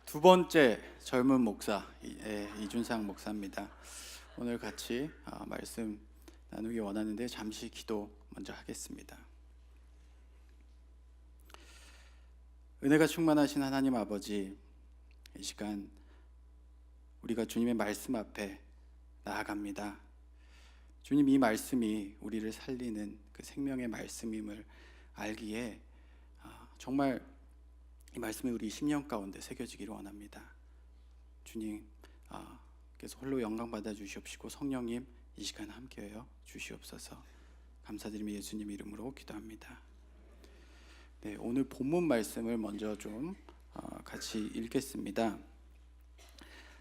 두 번째 젊은 목사 이준상 목사입니다. 오늘 같이 말씀 나누기 원하는데 잠시 기도 먼저 하겠습니다. 은혜가 충만하신 하나님 아버지, 이 시간 우리가 주님의 말씀 앞에 나아갑니다. 주님, 이 말씀이 우리를 살리는 그 생명의 말씀임을 알기에 정말 이 말씀이 우리 심령 가운데 새겨지기를 원합니다. 주님, 그래서 홀로 영광 받아 주시옵시고 성령님 이 시간 함께하여 주시옵소서. 감사드리며 예수님 이름으로 기도합니다. 네, 오늘 본문 말씀을 먼저 좀 같이 읽겠습니다.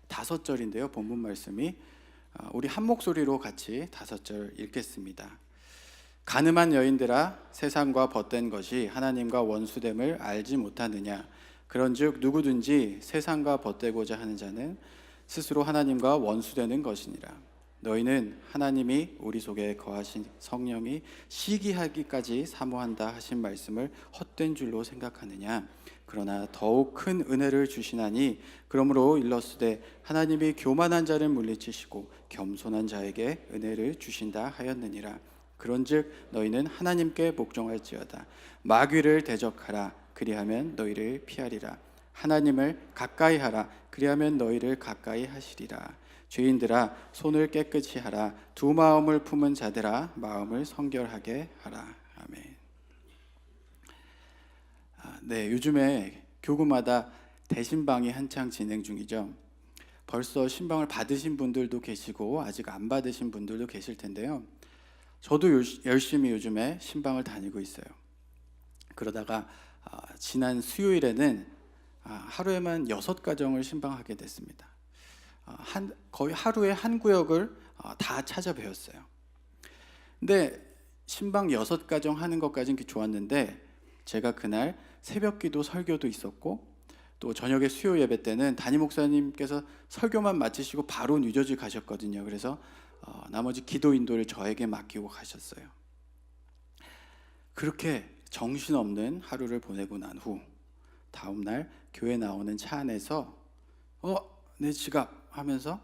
5절인데요, 본문 말씀이 우리 한 목소리로 같이 5절 읽겠습니다. 가늠한 여인들아, 세상과 벗된 것이 하나님과 원수됨을 알지 못하느냐? 그런즉 누구든지 세상과 벗되고자 하는 자는 스스로 하나님과 원수되는 것이니라. 너희는 하나님이 우리 속에 거하신 성령이 시기하기까지 사모한다 하신 말씀을 헛된 줄로 생각하느냐? 그러나 더욱 큰 은혜를 주시나니 그러므로 일렀으되 하나님이 교만한 자를 물리치시고 겸손한 자에게 은혜를 주신다 하였느니라. 그런즉 너희는 하나님께 복종할지어다. 마귀를 대적하라. 그리하면 너희를 피하리라. 하나님을 가까이 하라. 그리하면 너희를 가까이 하시리라. 죄인들아, 손을 깨끗이 하라. 두 마음을 품은 자들아, 마음을 성결하게 하라. 아멘. 네, 요즘에 교구마다 대신방이 한창 진행 중이죠. 벌써 신방을 받으신 분들도 계시고 아직 안 받으신 분들도 계실 텐데요. 저도 열심히 요즘에 신방을 다니고 있어요. 그러다가 지난 수요일에는 하루에만 6가정을 신방하게 됐습니다. 거의 하루에 한 구역을 다 찾아뵈었어요. 근데 신방 6가정 하는 것까지는 좋았는데 제가 그날 새벽기도 설교도 있었고 또 저녁에 수요 예배 때는 담임 목사님께서 설교만 마치시고 바로 뉴저지 가셨거든요. 그래서 나머지 기도 인도를 저에게 맡기고 가셨어요. 그렇게 정신없는 하루를 보내고 난 후 다음날 교회 나오는 차 안에서 내 지갑 하면서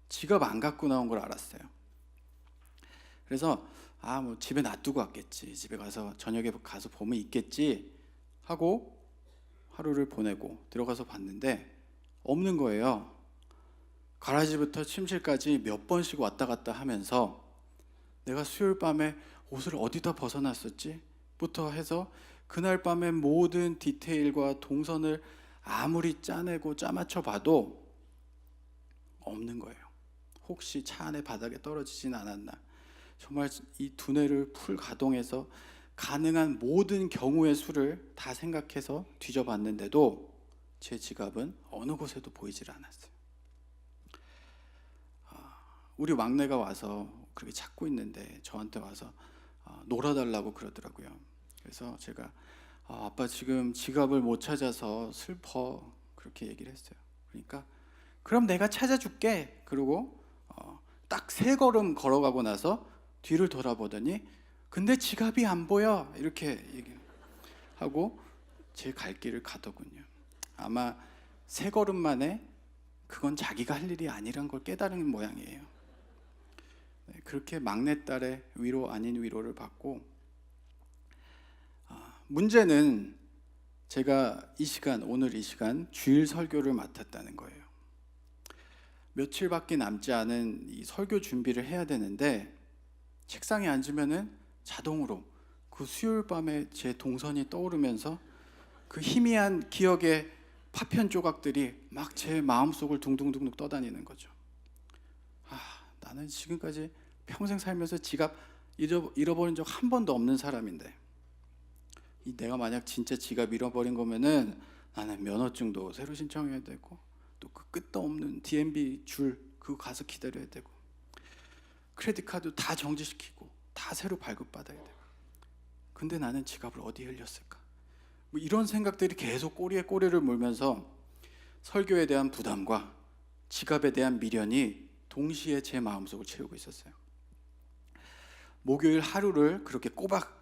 지갑 안 갖고 나온 걸 알았어요. 그래서 뭐 집에 놔두고 왔겠지, 집에 가서 저녁에 가서 보면 있겠지 하고 하루를 보내고 들어가서 봤는데 없는 거예요. 가라지부터 침실까지 몇 번씩 왔다 갔다 하면서 내가 수요일 밤에 옷을 어디다 벗어놨었지? 부터 해서 그날 밤의 모든 디테일과 동선을 아무리 짜내고 짜맞춰 봐도 없는 거예요. 혹시 차 안에 바닥에 떨어지진 않았나? 정말 이 두뇌를 풀 가동해서 가능한 모든 경우의 수를 다 생각해서 뒤져봤는데도 제 지갑은 어느 곳에도 보이질 않았어요. 우리 막내가 와서 그렇게 찾고 있는데 저한테 와서 놀아달라고 그러더라고요. 그래서 제가 아빠 지금 지갑을 못 찾아서 슬퍼, 그렇게 얘기를 했어요. 그러니까 그럼 내가 찾아줄게. 그러고 딱 3걸음 걸어가고 나서 뒤를 돌아보더니 근데 지갑이 안 보여, 이렇게 얘기하고 제 갈 길을 가더군요. 아마 3걸음 만에 그건 자기가 할 일이 아니란 걸 깨달은 모양이에요. 그렇게 막내딸의 위로 아닌 위로를 받고, 문제는 제가 오늘 이 시간 주일 설교를 맡았다는 거예요. 며칠밖에 남지 않은 이 설교 준비를 해야 되는데 책상에 앉으면은 자동으로 그 수요일 밤에 제 동선이 떠오르면서 그 희미한 기억의 파편 조각들이 막 제 마음속을 둥둥둥둥 떠다니는 거죠. 나는 지금까지 평생 살면서 지갑 잃어버린 적 한 번도 없는 사람인데 내가 만약 진짜 지갑 잃어버린 거면은 나는 면허증도 새로 신청해야 되고 또 그 끝도 없는 DMB 줄 그거 가서 기다려야 되고 크레딧 카드 다 정지시키고 다 새로 발급받아야 되고 근데 나는 지갑을 어디에 흘렸을까? 이런 생각들이 계속 꼬리에 꼬리를 물면서 설교에 대한 부담과 지갑에 대한 미련이 동시에 제 마음속을 채우고 있었어요. 목요일 하루를 그렇게 꼬박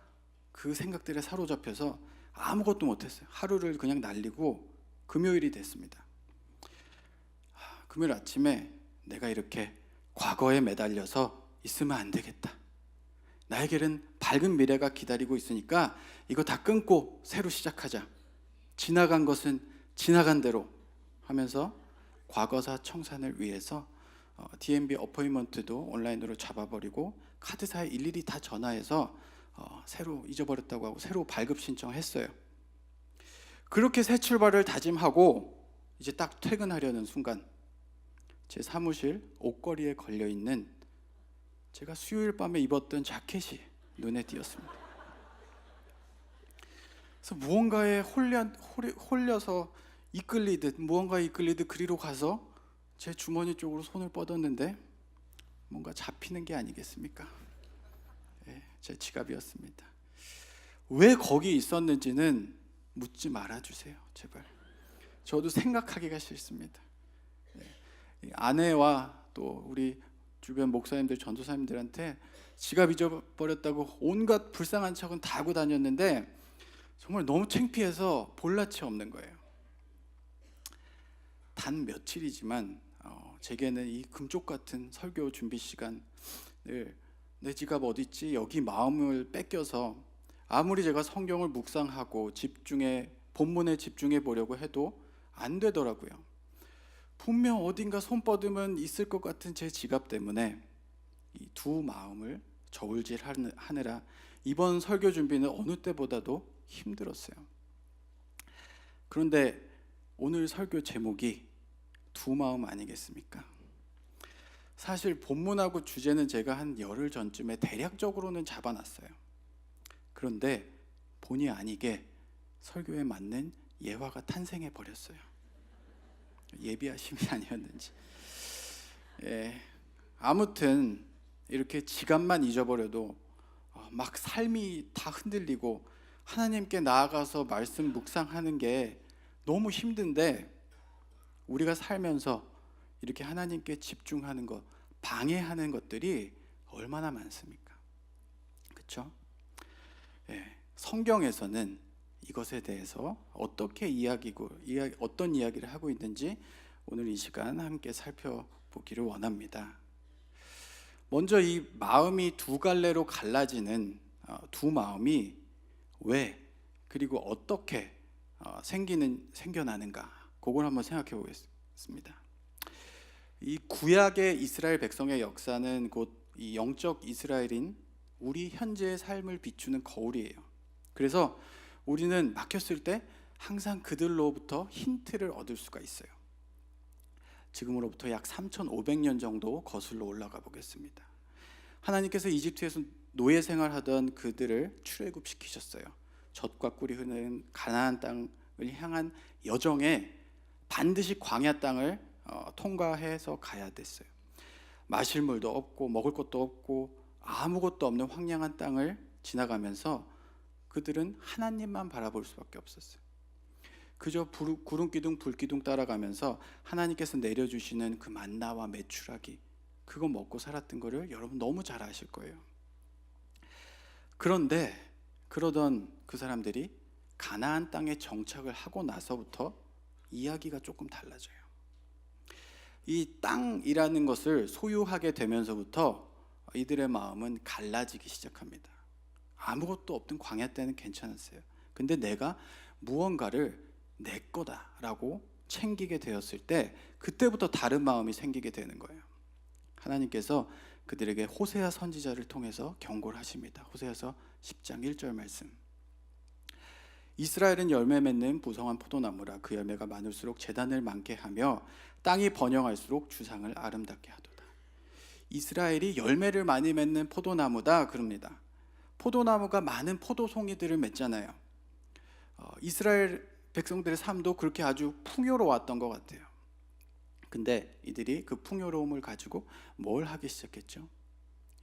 그 생각들에 사로잡혀서 아무것도 못했어요. 하루를 그냥 날리고 금요일이 됐습니다. 금요일 아침에 내가 이렇게 과거에 매달려서 있으면 안 되겠다. 나에게는 밝은 미래가 기다리고 있으니까 이거 다 끊고 새로 시작하자. 지나간 것은 지나간 대로 하면서 과거사 청산을 위해서 DMB 어포인먼트도 온라인으로 잡아버리고 카드사에 일일이 다 전화해서 새로 잊어버렸다고 하고 새로 발급 신청했어요. 그렇게 새 출발을 다짐하고 이제 딱 퇴근하려는 순간 제 사무실 옷걸이에 걸려있는 제가 수요일 밤에 입었던 자켓이 눈에 띄었습니다. 그래서 무언가에 홀려서 무언가에 이끌리듯 그리로 가서 제 주머니 쪽으로 손을 뻗었는데 뭔가 잡히는 게 아니겠습니까? 네, 제 지갑이었습니다. 왜 거기 있었는지는 묻지 말아주세요, 제발. 저도 생각하기가 싫습니다. 네, 아내와 또 우리 주변 목사님들, 전도사님들한테 지갑 잊어버렸다고 온갖 불쌍한 척은 다 하고 다녔는데 정말 너무 창피해서 볼낯이 없는 거예요. 단 며칠이지만 제게는 이 금쪽 같은 설교 준비 시간을 내 지갑 어디 있지? 여기 마음을 뺏겨서 아무리 제가 성경을 묵상하고 본문에 집중해 보려고 해도 안 되더라고요. 분명 어딘가 손 뻗으면 있을 것 같은 제 지갑 때문에 이 두 마음을 저울질하느라 이번 설교 준비는 어느 때보다도 힘들었어요. 그런데 오늘 설교 제목이 두 마음 아니겠습니까? 사실 본문하고 주제는 제가 한 열흘 전쯤에 대략적으로는 잡아놨어요. 그런데 본의 아니게 설교에 맞는 예화가 탄생해 버렸어요. 예비하심이 아니었는지. 아무튼 이렇게 지갑만 잊어버려도 막 삶이 다 흔들리고 하나님께 나아가서 말씀 묵상하는 게 너무 힘든데 우리가 살면서 이렇게 하나님께 집중하는 것, 방해하는 것들이 얼마나 많습니까? 그렇죠? 성경에서는 이것에 대해서 어떤 이야기를 하고 있는지 오늘 이 시간 함께 살펴보기를 원합니다. 먼저 이 마음이 두 갈래로 갈라지는 두 마음이 왜 그리고 어떻게 생겨나는가, 그걸 한번 생각해 보겠습니다. 이 구약의 이스라엘 백성의 역사는 곧 이 영적 이스라엘인 우리 현재의 삶을 비추는 거울이에요. 그래서 우리는 막혔을 때 항상 그들로부터 힌트를 얻을 수가 있어요. 지금으로부터 약 3,500년 정도 거슬러 올라가 보겠습니다. 하나님께서 이집트에서 노예 생활하던 그들을 출애굽시키셨어요. 젖과 꿀이 흐르는 가나안 땅을 향한 여정에 반드시 광야 땅을 통과해서 가야 됐어요. 마실 물도 없고 먹을 것도 없고 아무것도 없는 황량한 땅을 지나가면서 그들은 하나님만 바라볼 수밖에 없었어요. 그저 구름기둥 불기둥 따라가면서 하나님께서 내려주시는 그 만나와 메추라기, 그거 먹고 살았던 거를 여러분 너무 잘 아실 거예요. 그런데 그러던 그 사람들이 가나안 땅에 정착을 하고 나서부터 이야기가 조금 달라져요. 이 땅이라는 것을 소유하게 되면서부터 이들의 마음은 갈라지기 시작합니다. 아무것도 없던 광야 때는 괜찮았어요. 근데 내가 무언가를 내 거다라고 챙기게 되었을 때 그때부터 다른 마음이 생기게 되는 거예요. 하나님께서 그들에게 호세아 선지자를 통해서 경고를 하십니다. 호세아서 10장 1절 말씀. 이스라엘은 열매 맺는 보성한 포도나무라. 그 열매가 많을수록 제단을 많게 하며 땅이 번영할수록 주상을 아름답게 하도다. 이스라엘이 열매를 많이 맺는 포도나무다 그럽니다. 포도나무가 많은 포도송이들을 맺잖아요. 이스라엘 백성들의 삶도 그렇게 아주 풍요로웠던 것 같아요. 근데 이들이 그 풍요로움을 가지고 뭘 하기 시작했죠?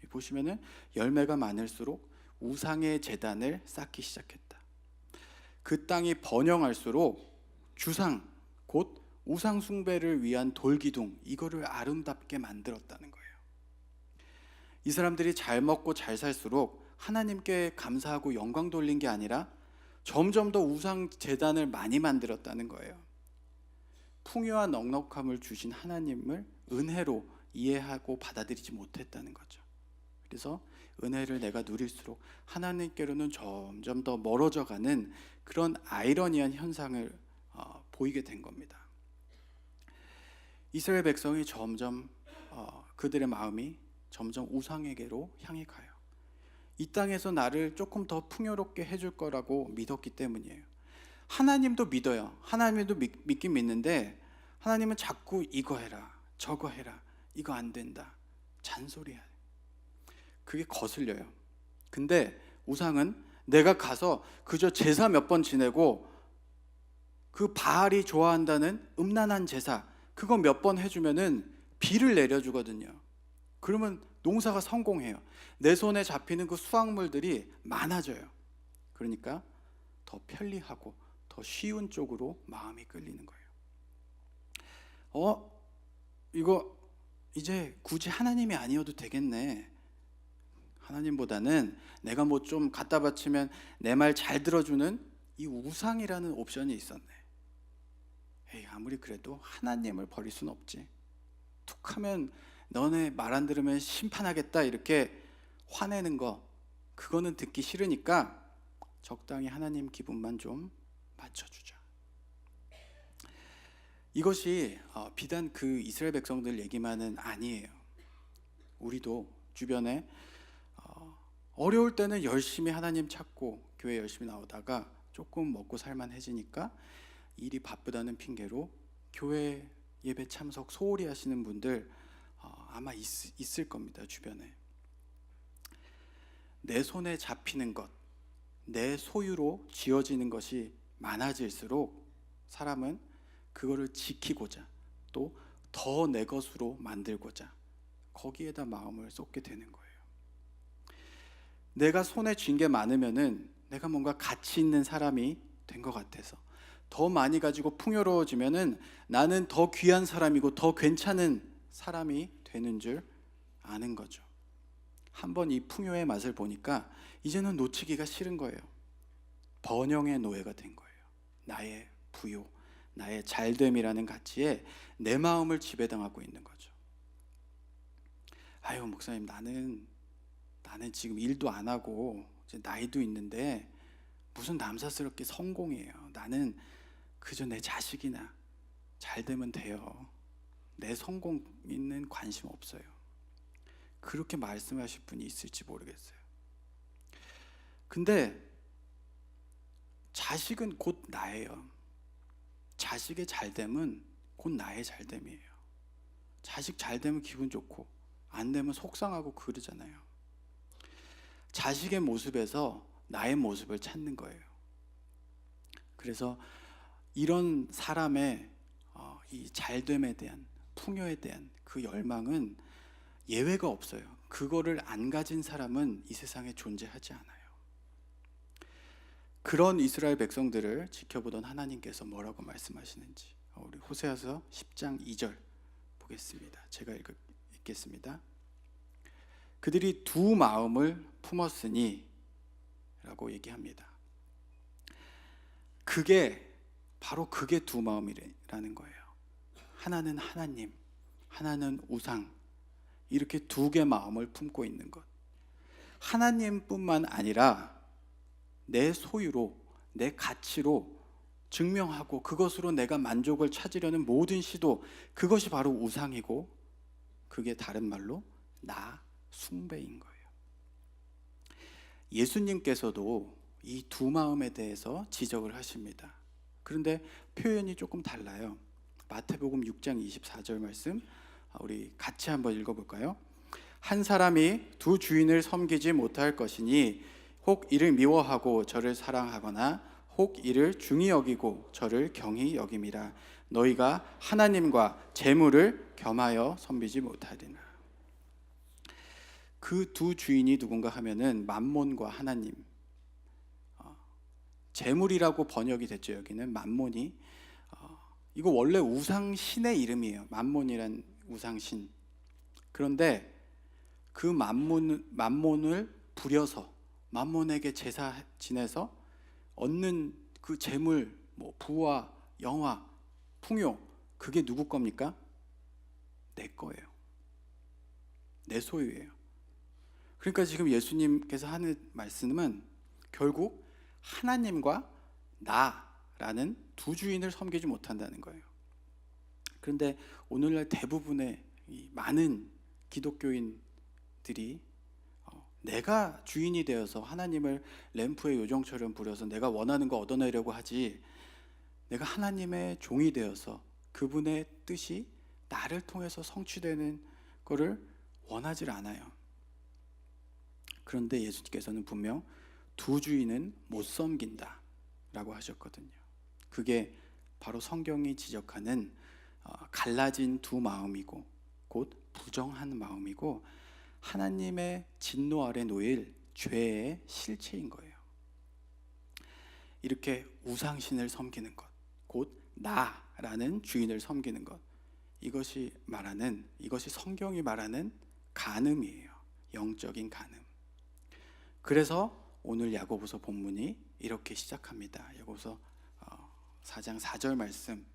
보시면은 열매가 많을수록 우상의 제단을 쌓기 시작했다. 그 땅이 번영할수록 주상, 곧 우상 숭배를 위한 돌기둥, 이거를 아름답게 만들었다는 거예요. 이 사람들이 잘 먹고 잘 살수록 하나님께 감사하고 영광 돌린 게 아니라 점점 더 우상 제단을 많이 만들었다는 거예요. 풍요와 넉넉함을 주신 하나님을 은혜로 이해하고 받아들이지 못했다는 거죠. 그래서 은혜를 내가 누릴수록 하나님께로는 점점 더 멀어져 가는 그런 아이러니한 현상을 보이게 된 겁니다. 이스라엘 백성이 점점 그들의 마음이 점점 우상에게로 향해 가요. 이 땅에서 나를 조금 더 풍요롭게 해줄 거라고 믿었기 때문이에요. 하나님도 믿어요. 하나님도 믿긴 믿는데 하나님은 자꾸 이거 해라, 저거 해라, 이거 안 된다, 잔소리야. 그게 거슬려요. 근데 우상은 내가 가서 그저 제사 몇 번 지내고 그 바알이 좋아한다는 음란한 제사 그거 몇 번 해주면은 비를 내려주거든요. 그러면 농사가 성공해요. 내 손에 잡히는 그 수확물들이 많아져요. 그러니까 더 편리하고 더 쉬운 쪽으로 마음이 끌리는 거예요. 이거 이제 굳이 하나님이 아니어도 되겠네. 하나님보다는 내가 뭐 좀 갖다 바치면 내 말 잘 들어주는 이 우상이라는 옵션이 있었네. 에이, 아무리 그래도 하나님을 버릴 수는 없지. 툭하면 너네 말 안 들으면 심판하겠다 이렇게 화내는 거, 그거는 듣기 싫으니까 적당히 하나님 기분만 좀 맞춰주자. 이것이 비단 그 이스라엘 백성들 얘기만은 아니에요. 우리도 주변에 어려울 때는 열심히 하나님 찾고 교회 열심히 나오다가 조금 먹고 살만해지니까 일이 바쁘다는 핑계로 교회 예배 참석 소홀히 하시는 분들 아마 있을 겁니다. 주변에 내 손에 잡히는 것, 내 소유로 쥐어지는 것이 많아질수록 사람은 그거를 지키고자 또 더 내 것으로 만들고자 거기에다 마음을 쏟게 되는 거예요. 내가 손에 쥔 게 많으면은 내가 뭔가 가치 있는 사람이 된 것 같아서 더 많이 가지고 풍요로워지면은 나는 더 귀한 사람이고 더 괜찮은 사람이 되는 줄 아는 거죠. 한번 이 풍요의 맛을 보니까 이제는 놓치기가 싫은 거예요. 번영의 노예가 된 거예요. 나의 부요, 나의 잘됨이라는 가치에 내 마음을 지배당하고 있는 거죠. 아유, 목사님, 나는 지금 일도 안 하고 이제 나이도 있는데 무슨 남사스럽게 성공이에요. 나는 그저 내 자식이나 잘 되면 돼요. 내 성공에는 관심 없어요. 그렇게 말씀하실 분이 있을지 모르겠어요. 근데 자식은 곧 나예요. 자식의 잘됨은 곧 나의 잘됨이에요. 자식 잘되면 기분 좋고 안 되면 속상하고 그러잖아요. 자식의 모습에서 나의 모습을 찾는 거예요. 그래서 이런 사람의 이 잘됨에 대한, 풍요에 대한 그 열망은 예외가 없어요. 그거를 안 가진 사람은 이 세상에 존재하지 않아요. 그런 이스라엘 백성들을 지켜보던 하나님께서 뭐라고 말씀하시는지 우리 호세아서 10장 2절 보겠습니다. 제가 읽겠습니다. 그들이 두 마음을 품었으니 라고 얘기합니다. 바로 그게 두 마음이라는 거예요. 하나는 하나님, 하나는 우상, 이렇게 두 개 마음을 품고 있는 것. 하나님뿐만 아니라 내 소유로, 내 가치로 증명하고 그것으로 내가 만족을 찾으려는 모든 시도, 그것이 바로 우상이고 그게 다른 말로 나 숭배인 거예요. 예수님께서도 이 두 마음에 대해서 지적을 하십니다. 그런데 표현이 조금 달라요. 마태복음 6장 24절 말씀 우리 같이 한번 읽어볼까요? 한 사람이 두 주인을 섬기지 못할 것이니 혹 이를 미워하고 저를 사랑하거나 혹 이를 중히 여기고 저를 경히 여김이라. 너희가 하나님과 재물을 겸하여 섬기지 못하리라. 그 두 주인이 누군가 하면은 맘몬과 하나님, 재물이라고 번역이 됐죠. 여기는 맘몬이 이거 원래 우상신의 이름이에요. 맘몬이란 우상신. 그런데 그 맘몬을 부려서 맘몬에게 제사 지내서 얻는 그 재물, 뭐 부와 영화, 풍요, 그게 누구 겁니까? 내 거예요. 내 소유예요. 그러니까 지금 예수님께서 하는 말씀은 결국 하나님과 나라는 두 주인을 섬기지 못한다는 거예요. 그런데 오늘날 대부분의 이 많은 기독교인들이 내가 주인이 되어서 하나님을 램프의 요정처럼 부려서 내가 원하는 거 얻어내려고 하지, 내가 하나님의 종이 되어서 그분의 뜻이 나를 통해서 성취되는 것을 원하지 않아요. 그런데 예수님께서는 분명 두 주인은 못 섬긴다 라고 하셨거든요. 그게 바로 성경이 지적하는 갈라진 두 마음이고 곧 부정한 마음이고 하나님의 진노 아래 놓일 죄의 실체인 거예요. 이렇게 우상신을 섬기는 것, 곧 나라는 주인을 섬기는 것, 이것이 성경이 말하는 간음이에요. 영적인 간음. 그래서 오늘 야고보서 본문이 이렇게 시작합니다. 야고보서 4장 4절 말씀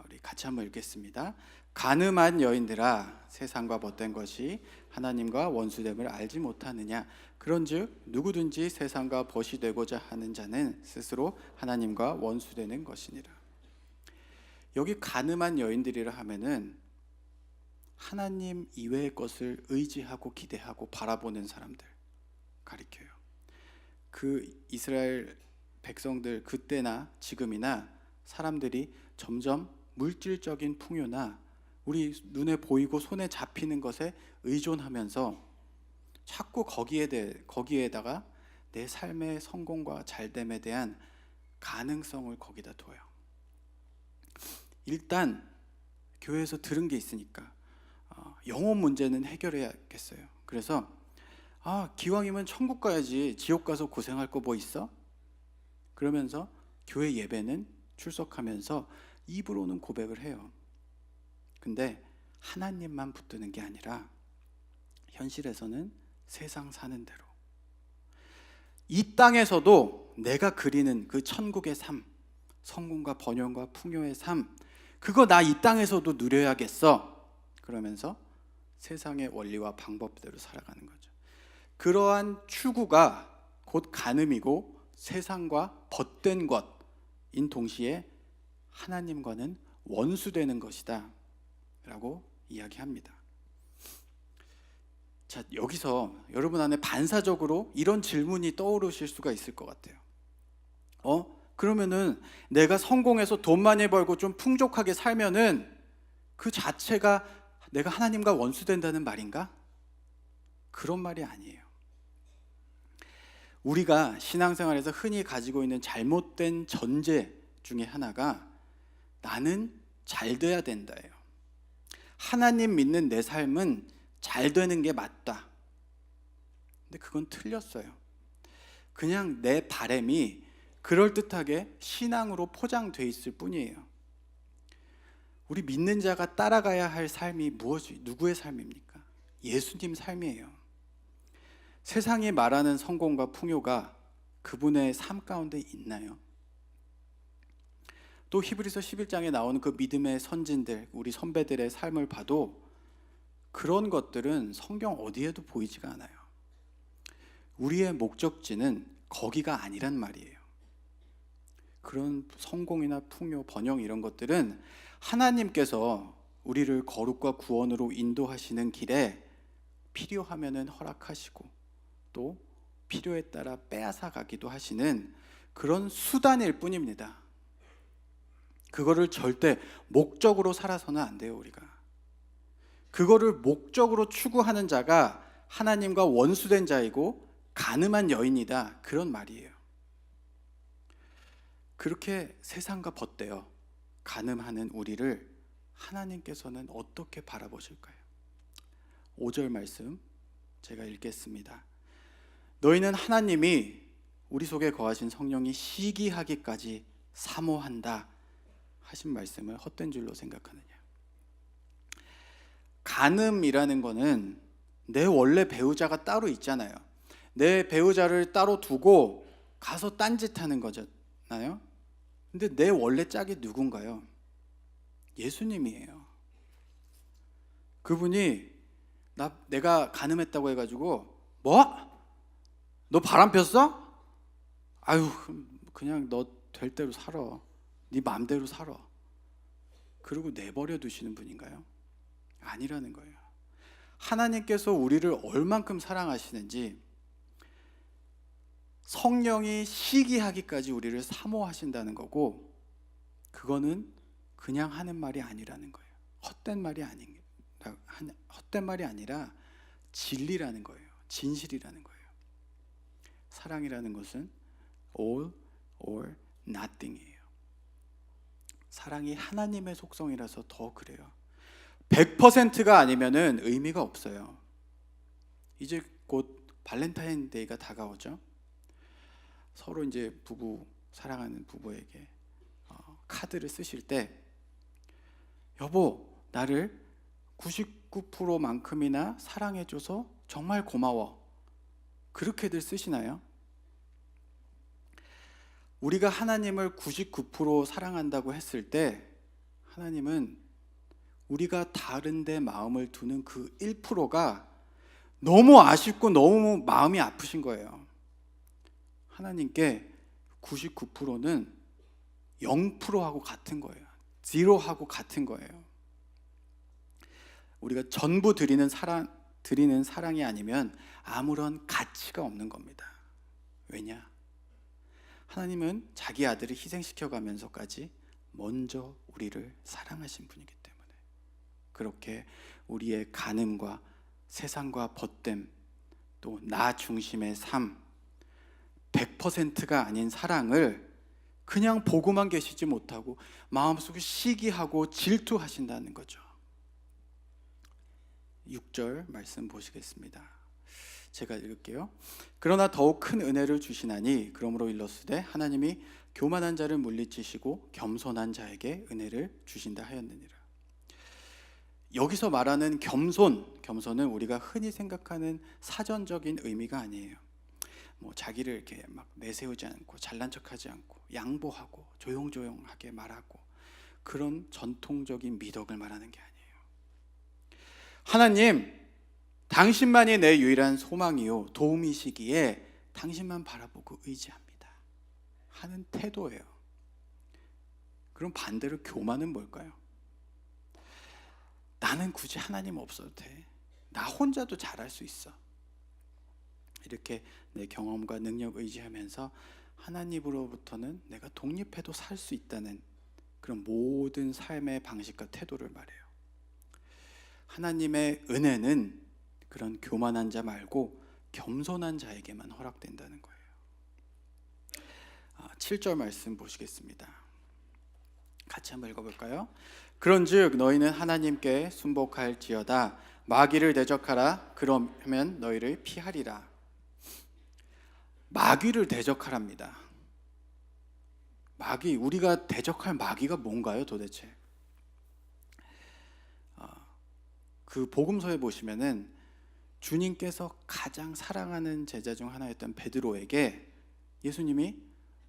우리 같이 한번 읽겠습니다. 간음한 여인들아, 세상과 벗된 것이 하나님과 원수됨을 알지 못하느냐? 그런즉 누구든지 세상과 벗이 되고자 하는 자는 스스로 하나님과 원수되는 것이니라. 여기 간음한 여인들이라 하면은 하나님 이외의 것을 의지하고 기대하고 바라보는 사람들 가리켜요. 그 이스라엘 백성들 그때나 지금이나 사람들이 점점 물질적인 풍요나 우리 눈에 보이고 손에 잡히는 것에 의존하면서 자꾸 거기에다가 내 삶의 성공과 잘됨에 대한 가능성을 거기다 둬요. 일단 교회에서 들은 게 있으니까 영혼 문제는 해결해야겠어요. 그래서 기왕이면 천국 가야지, 지옥 가서 고생할 거 뭐 있어? 그러면서 교회 예배는 출석하면서 입으로는 고백을 해요. 근데 하나님만 붙드는 게 아니라 현실에서는 세상 사는 대로 이 땅에서도 내가 그리는 그 천국의 삶, 성공과 번영과 풍요의 삶, 그거 나 이 땅에서도 누려야겠어. 그러면서 세상의 원리와 방법대로 살아가는 거죠. 그러한 추구가 곧 간음이고 세상과 벗된 것인 동시에 하나님과는 원수되는 것이다 라고 이야기합니다. 자, 여기서 여러분 안에 반사적으로 이런 질문이 떠오르실 수가 있을 것 같아요. 그러면은 내가 성공해서 돈 많이 벌고 좀 풍족하게 살면은 그 자체가 내가 하나님과 원수된다는 말인가? 그런 말이 아니에요. 우리가 신앙생활에서 흔히 가지고 있는 잘못된 전제 중에 하나가 나는 잘 돼야 된다예요. 하나님 믿는 내 삶은 잘 되는 게 맞다. 근데 그건 틀렸어요. 그냥 내 바람이 그럴듯하게 신앙으로 포장돼 있을 뿐이에요. 우리 믿는 자가 따라가야 할 삶이 누구의 삶입니까? 예수님 삶이에요. 세상이 말하는 성공과 풍요가 그분의 삶 가운데 있나요? 또 히브리서 11장에 나오는 그 믿음의 선진들, 우리 선배들의 삶을 봐도 그런 것들은 성경 어디에도 보이지가 않아요. 우리의 목적지는 거기가 아니란 말이에요. 그런 성공이나 풍요, 번영 이런 것들은 하나님께서 우리를 거룩과 구원으로 인도하시는 길에 필요하면은 허락하시고 또 필요에 따라 빼앗아 가기도 하시는 그런 수단일 뿐입니다. 그거를 절대 목적으로 살아서는 안 돼요. 우리가 그거를 목적으로 추구하는 자가 하나님과 원수된 자이고 간음한 여인이다, 그런 말이에요. 그렇게 세상과 벗대어 간음하는 우리를 하나님께서는 어떻게 바라보실까요? 5절 말씀 제가 읽겠습니다. 너희는 하나님이 우리 속에 거하신 성령이 시기하기까지 사모한다 하신 말씀을 헛된 줄로 생각하느냐? 간음이라는 거는 내 원래 배우자가 따로 있잖아요. 내 배우자를 따로 두고 가서 딴짓하는 거잖아요. 근데 내 원래 짝이 누군가요? 예수님이에요. 그분이 내가 간음했다고 해가지고 뭐? 너 바람 폈어? 아유, 그냥 너 될 대로 살아. 네 마음대로 살아. 그리고 내버려 두시는 분인가요? 아니라는 거예요. 하나님께서 우리를 얼만큼 사랑하시는지, 성령이 시기하기까지 우리를 사모하신다는 거고, 그거는 그냥 하는 말이 아니라는 거예요. 헛된 말이 아니라 진리라는 거예요. 진실이라는 거예요. 사랑이라는 것은 all or nothing이에요. 사랑이 하나님의 속성이라서 더 그래요. 100%가 아니면은 의미가 없어요. 이제 곧 발렌타인데이가 다가오죠. 서로 이제 사랑하는 부부에게 카드를 쓰실 때, 여보, 나를 99%만큼이나 사랑해줘서 정말 고마워, 그렇게들 쓰시나요? 우리가 하나님을 99% 사랑한다고 했을 때, 하나님은 우리가 다른데 마음을 두는 그 1%가 너무 아쉽고 너무 마음이 아프신 거예요. 하나님께 99%는 0%하고 같은 거예요. 0하고 같은 거예요. 우리가 전부 드리는 사랑이 아니면 아무런 가치가 없는 겁니다. 왜냐? 하나님은 자기 아들을 희생시켜 가면서까지 먼저 우리를 사랑하신 분이기 때문에, 그렇게 우리의 간음과 세상과 벗됨, 또 나 중심의 삶, 100%가 아닌 사랑을 그냥 보고만 계시지 못하고 마음속에 시기하고 질투하신다는 거죠. 6절 말씀 보시겠습니다. 제가 읽을게요. 그러나 더욱 큰 은혜를 주시나니 그러므로 일렀으되 하나님이 교만한 자를 물리치시고 겸손한 자에게 은혜를 주신다 하였느니라. 여기서 말하는 겸손은 우리가 흔히 생각하는 사전적인 의미가 아니에요. 자기를 이렇게 막 내세우지 않고 잘난 척하지 않고 양보하고 조용조용하게 말하고 그런 전통적인 미덕을 말하는 게 아니에요. 하나님, 당신만이 내 유일한 소망이요 도움이시기에 당신만 바라보고 의지합니다 하는 태도예요. 그럼 반대로 교만은 뭘까요? 나는 굳이 하나님 없어도 돼, 나 혼자도 잘할 수 있어, 이렇게 내 경험과 능력 의지하면서 하나님으로부터는 내가 독립해도 살 수 있다는 그런 모든 삶의 방식과 태도를 말해요. 하나님의 은혜는 그런 교만한 자 말고 겸손한 자에게만 허락된다는 거예요. 7절 말씀 보시겠습니다. 같이 한번 읽어볼까요? 그런즉 너희는 하나님께 순복할지어다 마귀를 대적하라 그러면 너희를 피하리라. 마귀를 대적하랍니다. 우리가 대적할 마귀가 뭔가요 도대체? 그 복음서에 보시면은 주님께서 가장 사랑하는 제자 중 하나였던 베드로에게 예수님이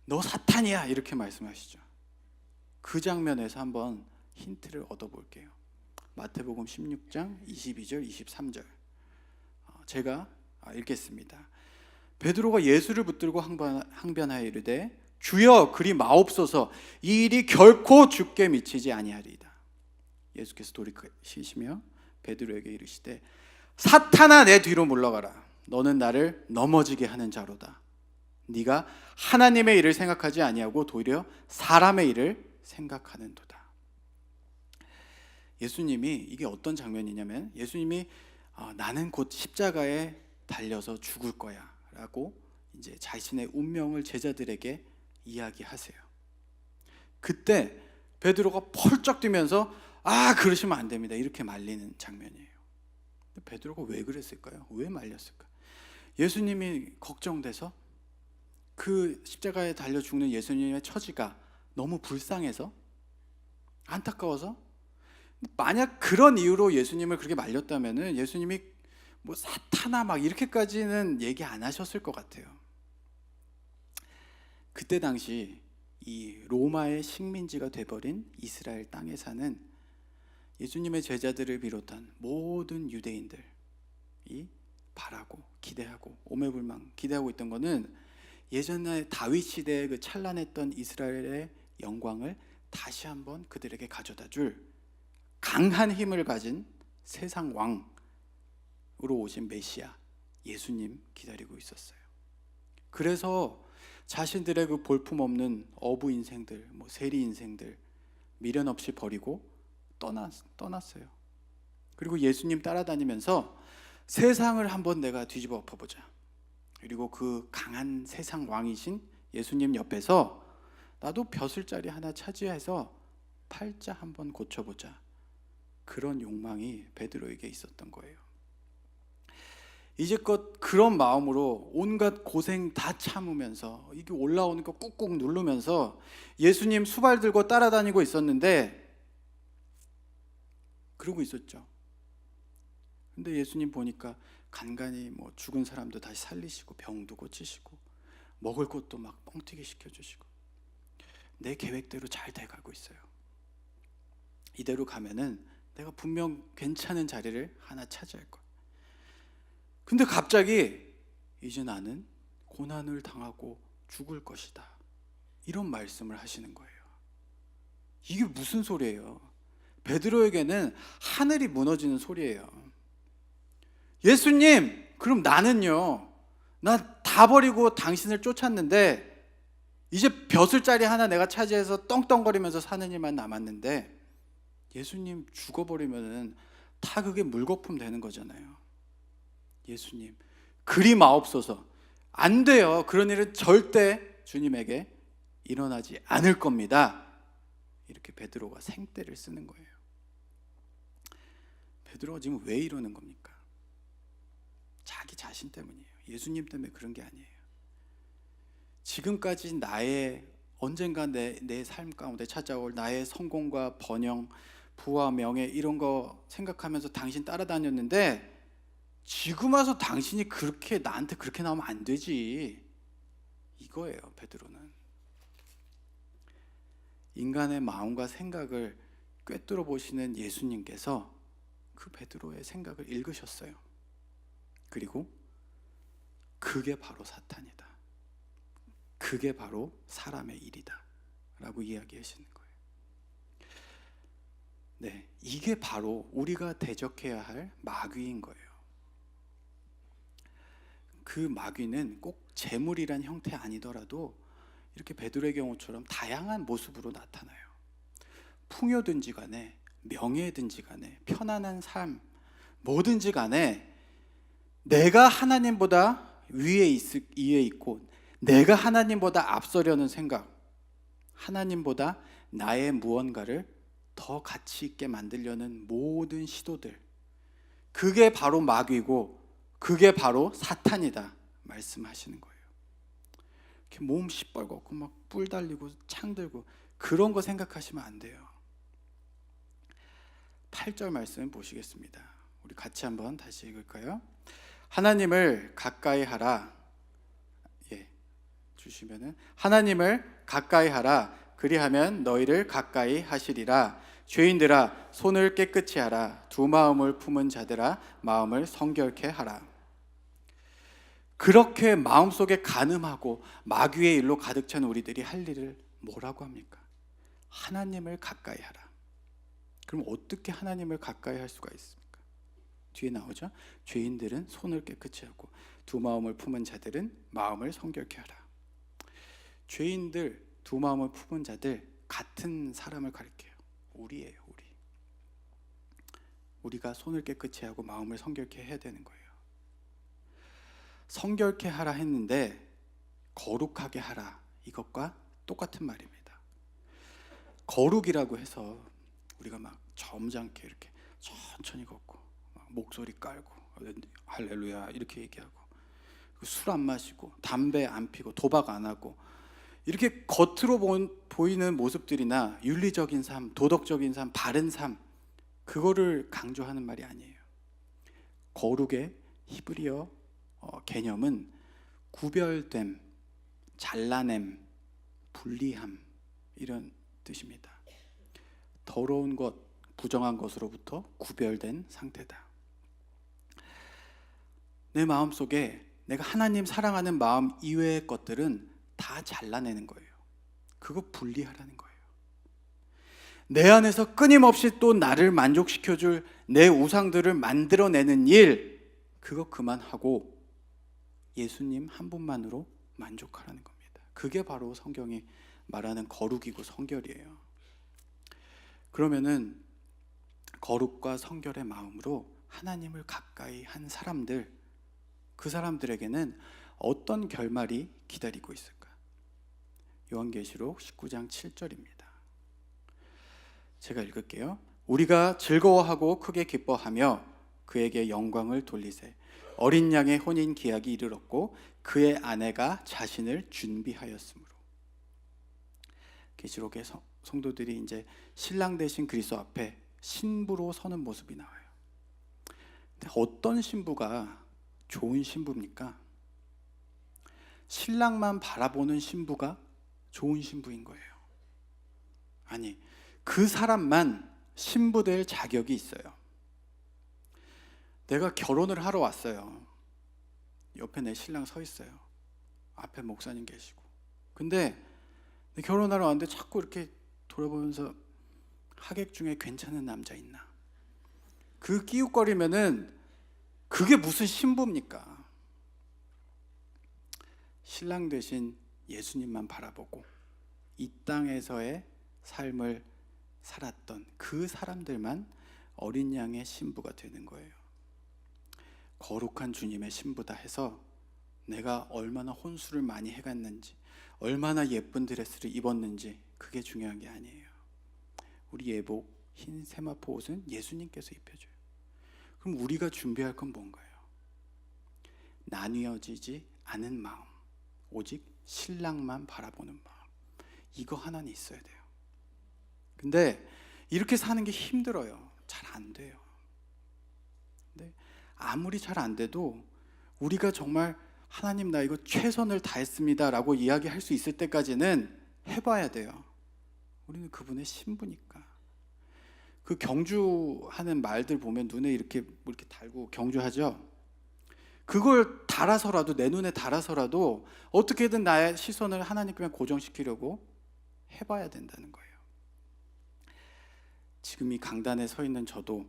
너 사탄이야 이렇게 말씀하시죠. 그 장면에서 한번 힌트를 얻어볼게요. 마태복음 16장 22절 23절 제가 읽겠습니다. 베드로가 예수를 붙들고 항변하여 이르되 주여 그리 마옵소서, 이 일이 결코 주께 미치지 아니하리이다. 예수께서 돌이키시며 베드로에게 이르시되 사탄아 내 뒤로 물러가라, 너는 나를 넘어지게 하는 자로다. 네가 하나님의 일을 생각하지 아니하고 도리어 사람의 일을 생각하는도다. 예수님이, 이게 어떤 장면이냐면 예수님이 나는 곧 십자가에 달려서 죽을 거야 라고 이제 자신의 운명을 제자들에게 이야기하세요. 그때 베드로가 펄쩍 뛰면서 그러시면 안 됩니다 이렇게 말리는 장면이에요. 베드로가 왜 그랬을까요? 왜 말렸을까? 예수님이 걱정돼서, 그 십자가에 달려 죽는 예수님의 처지가 너무 불쌍해서, 안타까워서? 만약 그런 이유로 예수님을 그렇게 말렸다면은 예수님이 사탄아 막 이렇게까지는 얘기 안 하셨을 것 같아요. 그때 당시 이 로마의 식민지가 돼버린 이스라엘 땅에 사는 예수님의 제자들을 비롯한 모든 유대인들이 바라고 기대하고 오매불망 기대하고 있던 것은 예전에 다윗 시대의 그 찬란했던 이스라엘의 영광을 다시 한번 그들에게 가져다 줄 강한 힘을 가진 세상 왕으로 오신 메시아 예수님 기다리고 있었어요. 그래서 자신들의 그 볼품없는 어부 인생들, 세리 인생들 미련 없이 버리고 떠났어요. 그리고 예수님 따라다니면서 세상을 한번 내가 뒤집어 엎어보자. 그리고 그 강한 세상 왕이신 예수님 옆에서 나도 벼슬자리 하나 차지해서 팔자 한번 고쳐보자. 그런 욕망이 베드로에게 있었던 거예요. 이제껏 그런 마음으로 온갖 고생 다 참으면서 이게 올라오는 거 꾹꾹 누르면서 예수님 수발 들고 따라다니고 있었는데 그러고 있었죠. 근데 예수님 보니까 간간히 죽은 사람도 다시 살리시고 병도 고치시고 먹을 것도 막 뻥튀기 시켜주시고 내 계획대로 잘 돼가고 있어요. 이대로 가면은 내가 분명 괜찮은 자리를 하나 차지할 거야. 근데 갑자기 이제 나는 고난을 당하고 죽을 것이다. 이런 말씀을 하시는 거예요. 이게 무슨 소리예요? 베드로에게는 하늘이 무너지는 소리예요. 예수님, 그럼 나는요? 나 다 버리고 당신을 쫓았는데 이제 벼슬자리 하나 내가 차지해서 떵떵거리면서 사는 일만 남았는데 예수님 죽어버리면은 다 그게 물거품 되는 거잖아요. 예수님, 그리 마옵소서. 안 돼요. 그런 일은 절대 주님에게 일어나지 않을 겁니다. 이렇게 베드로가 생떼를 쓰는 거예요. 베드로가 지금 왜 이러는 겁니까? 자기 자신 때문이에요. 예수님 때문에 그런 게 아니에요. 지금까지 나의 언젠가 내 삶 가운데 찾아올 나의 성공과 번영, 부와 명예 이런 거 생각하면서 당신 따라다녔는데 지금 와서 당신이 그렇게 나한테 그렇게 나오면 안 되지. 이거예요, 베드로는. 인간의 마음과 생각을 꿰뚫어 보시는 예수님께서 그 베드로의 생각을 읽으셨어요. 그리고 그게 바로 사탄이다. 그게 바로 사람의 일이다. 라고 이야기하시는 거예요. 네, 이게 바로 우리가 대적해야 할 마귀인 거예요. 그 마귀는 꼭 재물이란 형태 아니더라도 이렇게 베드로의 경우처럼 다양한 모습으로 나타나요. 풍요든지 간에 명예든지 간에 편안한 삶 뭐든지 간에 내가 하나님보다 위에 있고 내가 하나님보다 앞서려는 생각, 하나님보다 나의 무언가를 더 가치 있게 만들려는 모든 시도들, 그게 바로 마귀고 그게 바로 사탄이다 말씀하시는 거예요. 이렇게 몸 시뻘겋고 막 뿔 달리고 창 들고 그런 거 생각하시면 안 돼요. 8절 말씀 보시겠습니다. 우리 같이 한번 다시 읽을까요? 하나님을 가까이 하라. 주시면은 하나님을 가까이 하라. 그리하면 너희를 가까이 하시리라. 죄인들아 손을 깨끗이 하라. 두 마음을 품은 자들아 마음을 성결케 하라. 그렇게 마음속에 간음하고 마귀의 일로 가득 찬 우리들이 할 일을 뭐라고 합니까? 하나님을 가까이 하라. 그럼 어떻게 하나님을 가까이 할 수가 있습니까? 뒤에 나오죠. 죄인들은 손을 깨끗이 하고 두 마음을 품은 자들은 마음을 성결케 하라. 죄인들, 두 마음을 품은 자들 같은 사람을 가리켜요. 우리예요, 우리. 우리가 손을 깨끗이 하고 마음을 성결케 해야 되는 거예요. 성결케 하라 했는데 거룩하게 하라 이것과 똑같은 말입니다. 거룩이라고 해서 우리가 막 점잖게 이렇게 천천히 걷고 목소리 깔고 할렐루야 이렇게 얘기하고 술 안 마시고 담배 안 피고 도박 안 하고 이렇게 겉으로 보이는 모습들이나 윤리적인 삶, 도덕적인 삶, 바른 삶 그거를 강조하는 말이 아니에요. 거룩의 히브리어 개념은 구별됨, 잘라냄, 분리함 이런 뜻입니다. 더러운 것, 부정한 것으로부터 구별된 상태다. 내 마음속에 내가 하나님 사랑하는 마음 이외의 것들은 다 잘라내는 거예요. 그거 분리하라는 거예요. 내 안에서 끊임없이 또 나를 만족시켜줄 내 우상들을 만들어내는 일, 그거 그만하고 예수님 한 분만으로 만족하라는 겁니다. 그게 바로 성경이 말하는 거룩이고 성결이에요. 그러면은 거룩과 성결의 마음으로 하나님을 가까이 한 사람들, 그 사람들에게는 어떤 결말이 기다리고 있을까? 요한계시록 19장 7절입니다. 제가 읽을게요. 우리가 즐거워하고 크게 기뻐하며 그에게 영광을 돌리세. 어린 양의 혼인 기약이 이르렀고 그의 아내가 자신을 준비하였으므로. 계시록의 성도들이 이제 신랑 되신 그리스도 앞에 신부로 서는 모습이 나와요. 근데 어떤 신부가 좋은 신부입니까? 신랑만 바라보는 신부가 좋은 신부인 거예요. 아니, 그 사람만 신부 될 자격이 있어요. 내가 결혼을 하러 왔어요. 옆에 내 신랑 서 있어요. 앞에 목사님 계시고. 근데 결혼하러 왔는데 자꾸 이렇게 돌아보면서 하객 중에 괜찮은 남자 있나? 그 끼웃거리면은 그게 무슨 신부입니까? 신랑 되신 예수님만 바라보고 이 땅에서의 삶을 살았던 그 사람들만 어린 양의 신부가 되는 거예요. 거룩한 주님의 신부다 해서 내가 얼마나 혼수를 많이 해갔는지, 얼마나 예쁜 드레스를 입었는지 그게 중요한 게 아니에요. 우리 예복 흰 세마포 옷은 예수님께서 입혀줘요. 그럼 우리가 준비할 건 뭔가요? 나뉘어지지 않은 마음, 오직 신랑만 바라보는 마음, 이거 하나는 있어야 돼요. 근데 이렇게 사는 게 힘들어요. 잘 안 돼요. 근데 아무리 잘 안 돼도 우리가 정말 하나님 나 이거 최선을 다했습니다 라고 이야기할 수 있을 때까지는 해봐야 돼요. 우리는 그분의 신부니까. 그 경주하는 말들 보면 눈에 이렇게 달고 경주하죠. 그걸 달아서라도, 내 눈에 달아서라도 어떻게든 나의 시선을 하나님께 고정시키려고 해봐야 된다는 거예요. 지금 이 강단에 서 있는 저도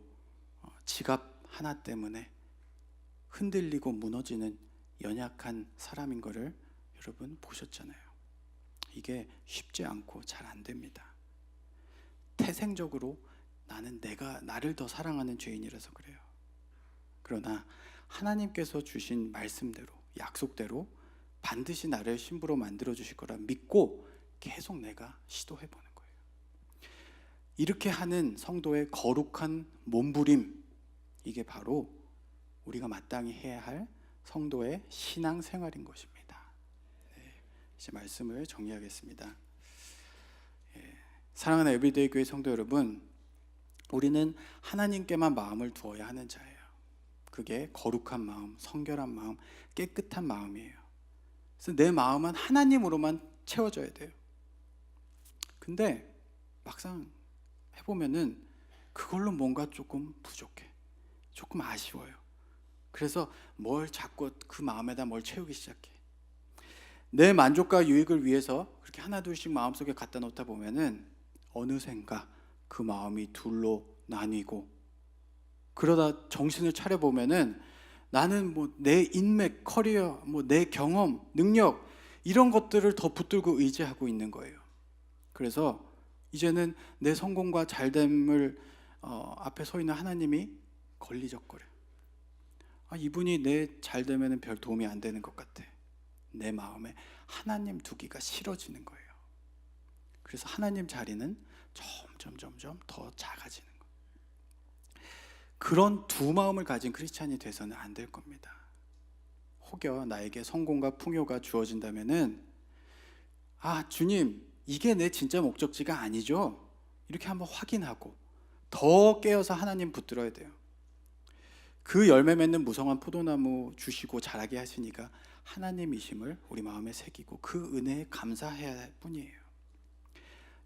지갑 하나 때문에 흔들리고 무너지는 연약한 사람인 거를 여러분 보셨잖아요. 이게 쉽지 않고 잘 안 됩니다. 태생적으로 나를 더 사랑하는 죄인이라서 그래요. 그러나 하나님께서 주신 말씀대로, 약속대로 반드시 나를 신부로 만들어 주실 거라 믿고 계속 내가 시도해 보는 거예요. 이렇게 하는 성도의 거룩한 몸부림, 이게 바로 우리가 마땅히 해야 할 성도의 신앙 생활인 것입니다. 이제 말씀을 정리하겠습니다. 사랑하는 에브리데이 교회 성도 여러분, 우리는 하나님께만 마음을 두어야 하는 자예요. 그게 거룩한 마음, 성결한 마음, 깨끗한 마음이에요. 그래서 내 마음은 하나님으로만 채워져야 돼요. 근데 막상 해보면은 그걸로 뭔가 조금 부족해, 조금 아쉬워요. 그래서 자꾸 그 마음에다 뭘 채우기 시작해. 내 만족과 유익을 위해서 그렇게 하나 둘씩 마음속에 갖다 놓다 보면은 어느샌가 그 마음이 둘로 나뉘고, 그러다 정신을 차려보면은 나는 내 인맥, 커리어, 내 경험, 능력 이런 것들을 더 붙들고 의지하고 있는 거예요. 그래서 이제는 내 성공과 잘됨을 앞에 서 있는 하나님이 걸리적거려. 이분이 내 잘되면은 별 도움이 안 되는 것 같아. 내 마음에 하나님 두기가 싫어지는 거예요. 그래서 하나님 자리는 점점 더 작아지는 거예요. 그런 두 마음을 가진 크리스찬이 돼서는 안 될 겁니다. 혹여 나에게 성공과 풍요가 주어진다면은 주님, 이게 내 진짜 목적지가 아니죠? 이렇게 한번 확인하고 더 깨어서 하나님 붙들어야 돼요. 그 열매 맺는 무성한 포도나무 주시고 자라게 하시니까 하나님이심을 우리 마음에 새기고 그 은혜에 감사해야 할 뿐이에요.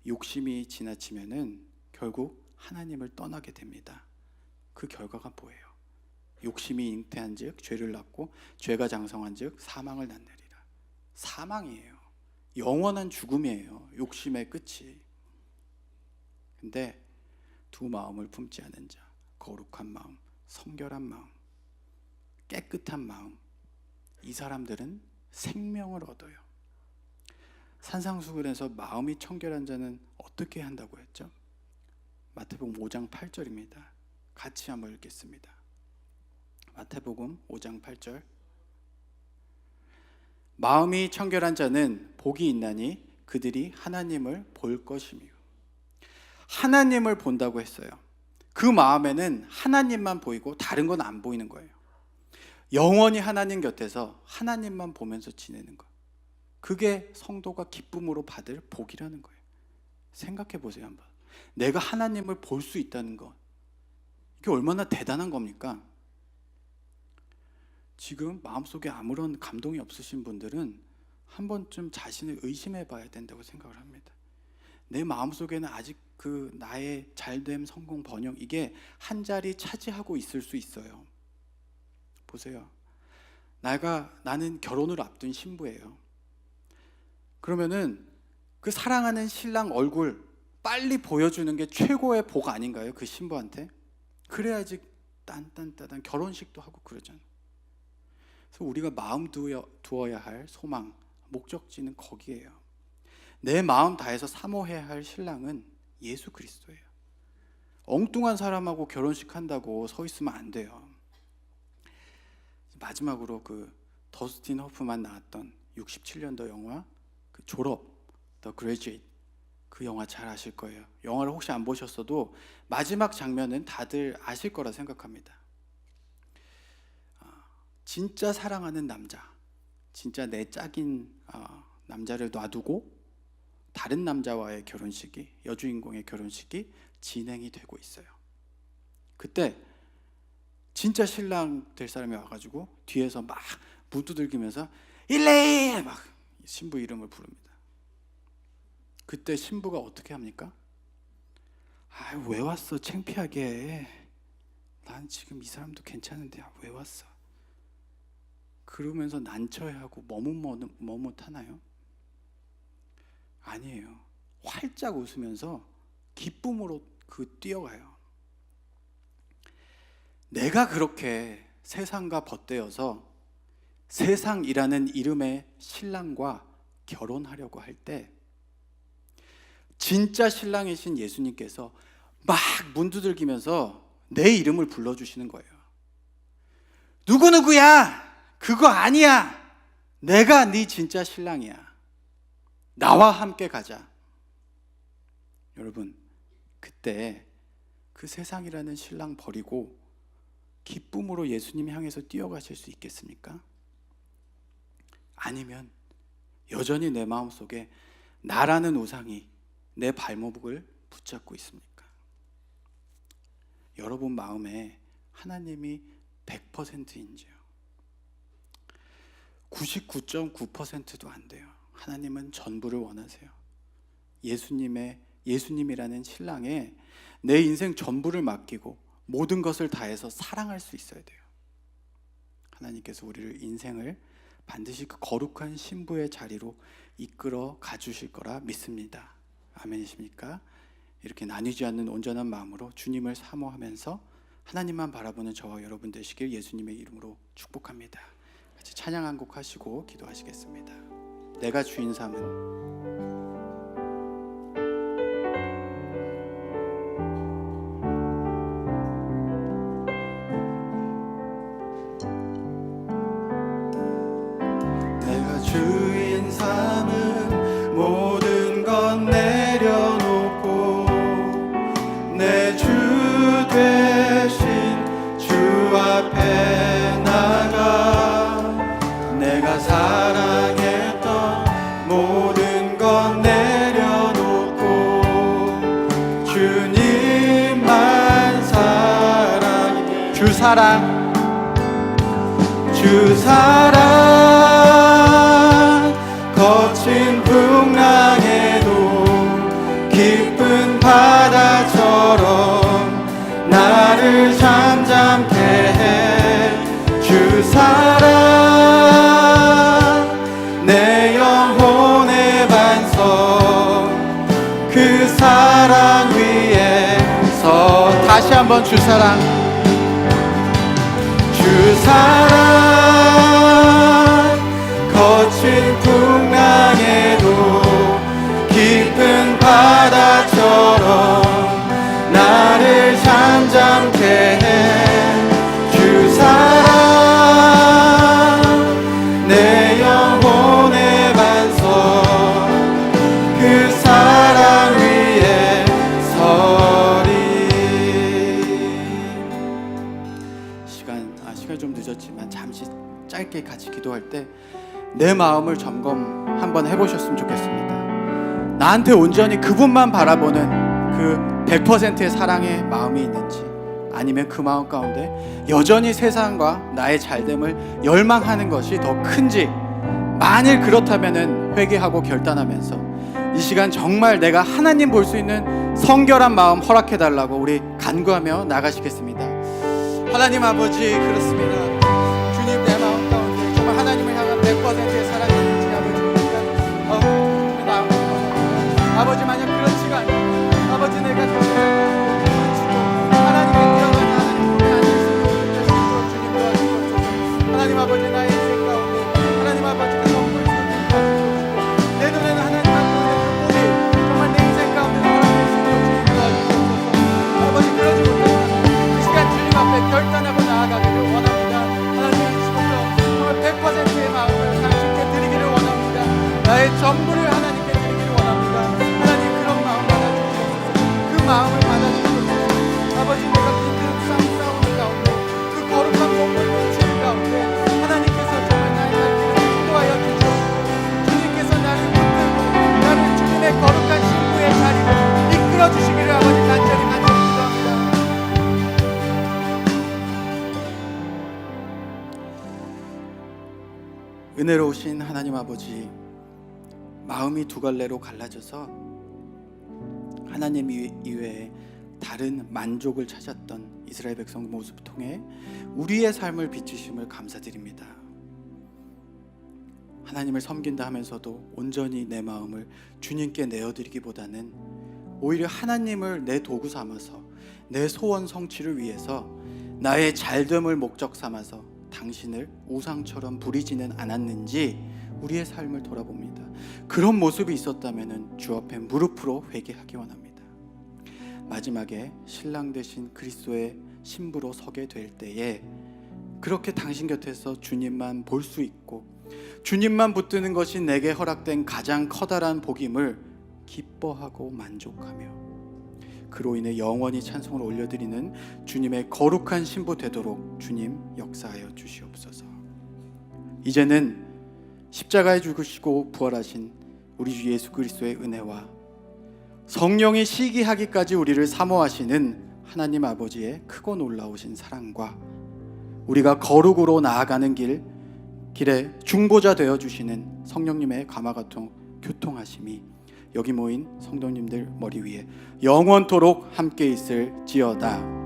욕심이 지나치면은 결국 하나님을 떠나게 됩니다. 그 결과가 뭐예요? 욕심이 잉태한 즉 죄를 낳고 죄가 장성한 즉 사망을 낳느니라. 사망이에요. 영원한 죽음이에요. 욕심의 끝이. 근데 두 마음을 품지 않은 자, 거룩한 마음, 성결한 마음, 깨끗한 마음, 이 사람들은 생명을 얻어요. 산상수훈에서 마음이 청결한 자는 어떻게 한다고 했죠? 마태복음 5장 8절입니다. 같이 한번 읽겠습니다. 마태복음 5장 8절. 마음이 청결한 자는 복이 있나니 그들이 하나님을 볼 것이며. 하나님을 본다고 했어요. 그 마음에는 하나님만 보이고 다른 건 안 보이는 거예요. 영원히 하나님 곁에서 하나님만 보면서 지내는 것, 그게 성도가 기쁨으로 받을 복이라는 거예요. 생각해 보세요. 한번 내가 하나님을 볼 수 있다는 것, 이게 얼마나 대단한 겁니까? 지금 마음속에 아무런 감동이 없으신 분들은 한 번쯤 자신을 의심해 봐야 된다고 생각을 합니다. 내 마음속에는 아직 그 나의 잘됨, 성공, 번영, 이게 한 자리 차지하고 있을 수 있어요. 보세요. 나는 결혼을 앞둔 신부예요. 그러면은 그 사랑하는 신랑 얼굴 빨리 보여주는 게 최고의 복 아닌가요? 그 신부한테. 그래야지 딴딴따단 결혼식도 하고 그러잖아요. 그래서 우리가 마음 두어야 할 소망, 목적지는 거기에요. 내 마음 다해서 사모해야 할 신랑은 예수 그리스도예요. 엉뚱한 사람하고 결혼식 한다고 서 있으면 안 돼요. 마지막으로 그 더스틴 호프만 나왔던 67년도 영화 그 졸업, The Graduate, 그 영화 잘 아실 거예요. 영화를 혹시 안 보셨어도 마지막 장면은 다들 아실 거라 생각합니다. 진짜 사랑하는 남자, 진짜 내 짝인 남자를 놔두고 다른 남자와의 결혼식이, 여주인공의 결혼식이 진행이 되고 있어요. 그때 진짜 신랑 될 사람이 와가지고 뒤에서 막 무두들기면서 일레이 막 신부 이름을 부릅니다. 그때 신부가 어떻게 합니까? 왜 왔어? 창피하게. 난 지금 이 사람도 괜찮은데 왜 왔어? 그러면서 난처해하고 머뭇하나요? 아니에요. 활짝 웃으면서 기쁨으로 뛰어가요. 내가 그렇게 세상과 벗되어서 세상이라는 이름의 신랑과 결혼하려고 할 때 진짜 신랑이신 예수님께서 막 문두들기면서 내 이름을 불러주시는 거예요. 누구누구야! 그거 아니야! 내가 네 진짜 신랑이야. 나와 함께 가자. 여러분, 그때 그 세상이라는 신랑 버리고 기쁨으로 예수님 향해서 뛰어가실 수 있겠습니까? 아니면 여전히 내 마음속에 나라는 우상이 내 발목을 붙잡고 있습니까? 여러분 마음에 하나님이 100%인지요? 99.9%도 안 돼요. 하나님은 전부를 원하세요. 예수님이라는 신랑에 내 인생 전부를 맡기고 모든 것을 다해서 사랑할 수 있어야 돼요. 하나님께서 우리를 인생을 반드시 그 거룩한 신부의 자리로 이끌어 가주실 거라 믿습니다. 아멘이십니까? 이렇게 나뉘지 않는 온전한 마음으로 주님을 사모하면서 하나님만 바라보는 저와 여러분 되시길 예수님의 이름으로 축복합니다. 같이 찬양 한 곡 하시고 기도하시겠습니다. 내가 주인 삼은 주인 삼은 모든 것 내려놓고 내 주 되신 주 앞에 나가 내가 사랑했던 모든 것 내려놓고 주님만 사랑해 주 사랑 거친 풍랑에도 깊은 바다처럼 주 사랑, 주 사랑 거친 풍랑에도 깊은 바다처럼 나를 잠잠케 해. 주 사랑 내 영혼의 반석, 그 사랑 위에 서리. 시간이 좀 늦었지만 잠시 짧게 같이 기도할 때 내 마음을 점검 한번 해보셨으면 좋겠습니다. 나한테 온전히 그분만 바라보는 그 100%의 사랑의 마음이 있는지, 아니면 그 마음 가운데 여전히 세상과 나의 잘됨을 열망하는 것이 더 큰지, 만일 그렇다면 회개하고 결단하면서 이 시간 정말 내가 하나님 볼 수 있는 성결한 마음 허락해달라고 우리 간구하며 나가시겠습니다. 하나님 아버지, 그렇습니다. 주님, 내 마음 가운데 정말 하나님을 향한 100%의 사랑이 있는지 아버지, 만약 그렇지가 않으면 아버지, 내가 하나님께 뛰어가는 하나님께 앉을 수 있도록 주님 도와주옵소서. 하나님 아버지, 나의 인생 가운데 하나님 아버지가 선물 주시고 내 눈에는 하나님 아버지의 그 꿈이 정말 내 인생 가운데 허락될 수 있도록 주님 도와주옵소서. 아버지, 그러지 못하면 이 시간 주님 앞에 결단하고 나아가기를 원합니다. 하나님 주셔서 정말 100%의 마음을 당신께 드리기를 원합니다. 나의 전부를 하나님께 드리기를 원합니다. 하나님, 그런 마음 받아주시옵소서. 그 마음을 받아주시옵소서. 아버지, 내가 힘든 싸움 싸우는 가운데, 그 거룩한 몸을 놓치는 가운데 하나님께서 정말 나의 갈 길을 인도하여 주시옵소서. 주님께서 나를 붙들고 나를 주님의 거룩한 신부의 자리로 이끌어 주시기를 아버지 간절히 기도합니다. 은혜로우신 하나님 아버지, 마음이 두 갈래로 갈라져서 하나님 이외에 다른 만족을 찾았던 이스라엘 백성 모습을 통해 우리의 삶을 비추심을 감사드립니다. 하나님을 섬긴다 하면서도 온전히 내 마음을 주님께 내어드리기보다는 오히려 하나님을 내 도구 삼아서 내 소원 성취를 위해서 나의 잘됨을 목적 삼아서 당신을 우상처럼 부리지는 않았는지 우리의 삶을 돌아봅니다. 그런 모습이 있었다면 주 앞에 무릎으로 회개하기 원합니다. 마지막에 신랑 되신 그리스도의 신부로 서게 될 때에 그렇게 당신 곁에서 주님만 볼 수 있고 주님만 붙드는 것이 내게 허락된 가장 커다란 복임을 기뻐하고 만족하며 그로 인해 영원히 찬송을 올려드리는 주님의 거룩한 신부 되도록 주님 역사하여 주시옵소서. 이제는 십자가에 죽으시고 부활하신 우리 주 예수 그리스도의 은혜와 성령이 시기하기까지 우리를 사모하시는 하나님 아버지의 크고 놀라우신 사랑과 우리가 거룩으로 나아가는 길에 중보자 되어 주시는 성령님의 감화같은 교통하심이 여기 모인 성도님들 머리 위에 영원토록 함께 있을지어다.